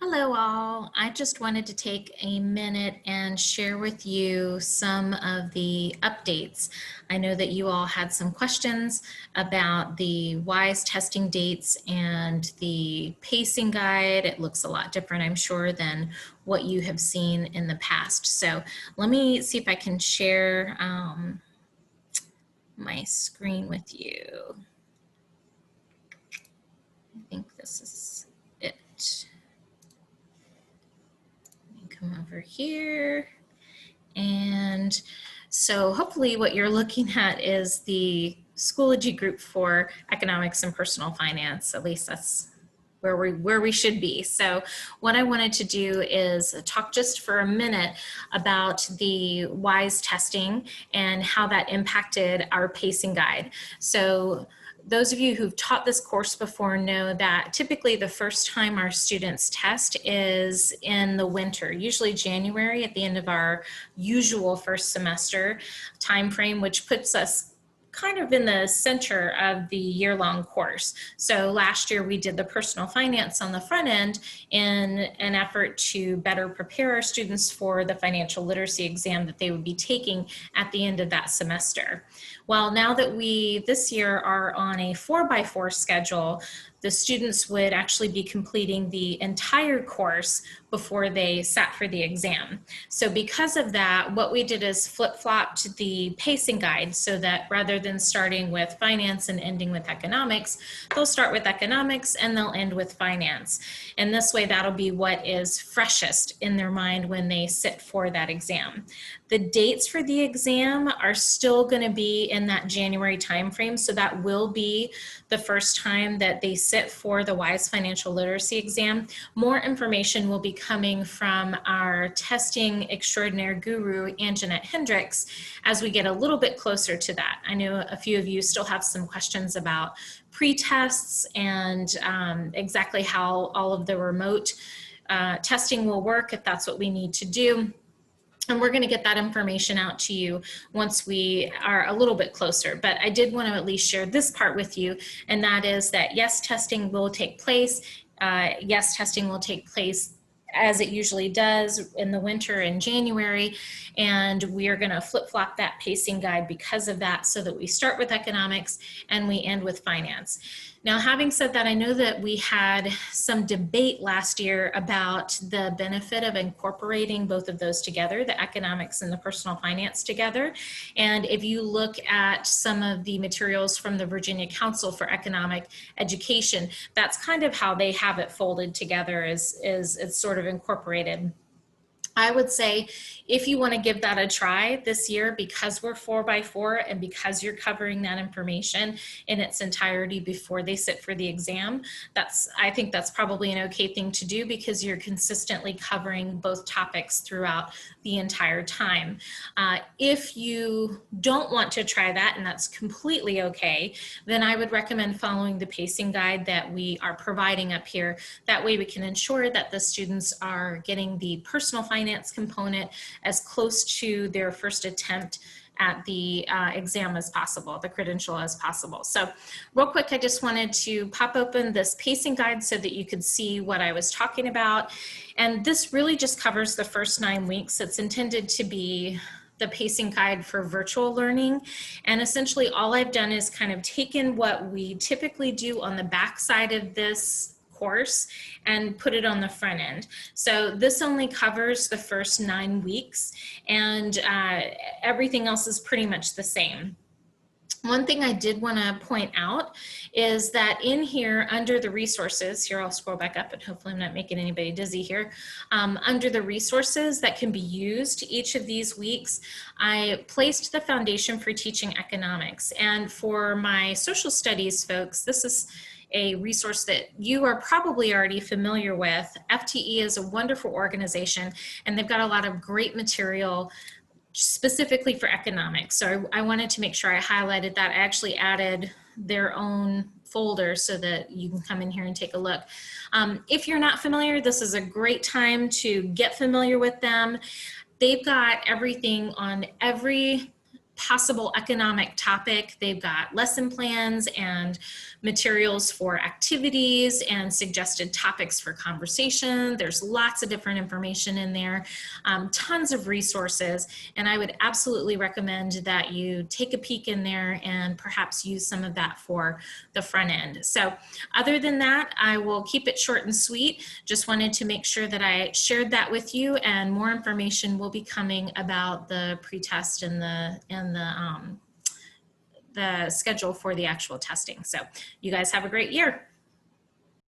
Hello all. I just wanted to take a minute and share with you some of the updates. I know that you all had some questions about the WISE testing dates and the pacing guide. It looks a lot different, I'm sure, than what you have seen in the past. So let me see if I can share my screen with you. I think this is it. Come over here. And so hopefully what you're looking at is the Schoology group for economics and personal finance. At least that's where we should be. So what I wanted to do is talk just for a minute about the WISE testing and how that impacted our pacing guide. So those of you who've taught this course before know that typically the first time our students test is in the winter, usually January at the end of our usual first semester time frame, which puts us kind of in the center of the year-long course. So last year we did the personal finance on the front end in an effort to better prepare our students for the financial literacy exam that they would be taking at the end of that semester. Well, now that we this year are on a 4x4 schedule, the students would actually be completing the entire course before they sat for the exam. So because of that, what we did is flip-flopped the pacing guide so that rather than starting with finance and ending with economics, they'll start with economics and they'll end with finance. And this way, that'll be what is freshest in their mind when they sit for that exam. The dates for the exam are still going to be in that January timeframe, so that will be the first time that they sit for the WISE Financial Literacy exam. More information will be coming from our testing extraordinaire guru, Anjanette Hendricks, as we get a little bit closer to that. I know a few of you still have some questions about pre-tests and exactly how all of the remote testing will work, if that's what we need to do. And we're going to get that information out to you once we are a little bit closer. But I did want to at least share this part with you, and that is that yes, testing will take place. Yes, testing will take place as it usually does in the winter in January, and we are going to flip-flop that pacing guide because of that, so that we start with economics and we end with finance. Now, having said that, I know that we had some debate last year about the benefit of incorporating both of those together, the economics and the personal finance together. And if you look at some of the materials from the Virginia Council for Economic Education, that's kind of how they have it folded together, is it's sort of incorporated. I would say if you want to give that a try this year, because we're 4x4 and because you're covering that information in its entirety before they sit for the exam, I think that's probably an okay thing to do, because you're consistently covering both topics throughout the entire time. If you don't want to try that, and that's completely okay, then I would recommend following the pacing guide that we are providing up here. That way we can ensure that the students are getting the personal finance component as close to their first attempt at the exam as possible, the credential as possible. So real quick, I just wanted to pop open this pacing guide so that you could see what I was talking about. And this really just covers the first 9 weeks. It's intended to be the pacing guide for virtual learning. And essentially all I've done is kind of taken what we typically do on the back side of this course and put it on the front end. So this only covers the first 9 weeks, and everything else is pretty much the same. One thing I did want to point out is that in here under the resources, here I'll scroll back up and hopefully I'm not making anybody dizzy here. Under the resources that can be used each of these weeks, I placed the Foundation for Teaching Economics. And for my social studies folks, this is a resource that you are probably already familiar with. FTE is a wonderful organization, and they've got a lot of great material specifically for economics. So I wanted to make sure I highlighted that. I actually added their own folder so that you can come in here and take a look. If you're not familiar, this is a great time to get familiar with them. They've got everything on every possible economic topic. They've got lesson plans and materials for activities and suggested topics for conversation. There's lots of different information in there, tons of resources, and I would absolutely recommend that you take a peek in there and perhaps use some of that for the front end. So other than that, I will keep it short and sweet. Just wanted to make sure that I shared that with you, and more information will be coming about the pretest and the schedule for the actual testing. So you guys have a great year.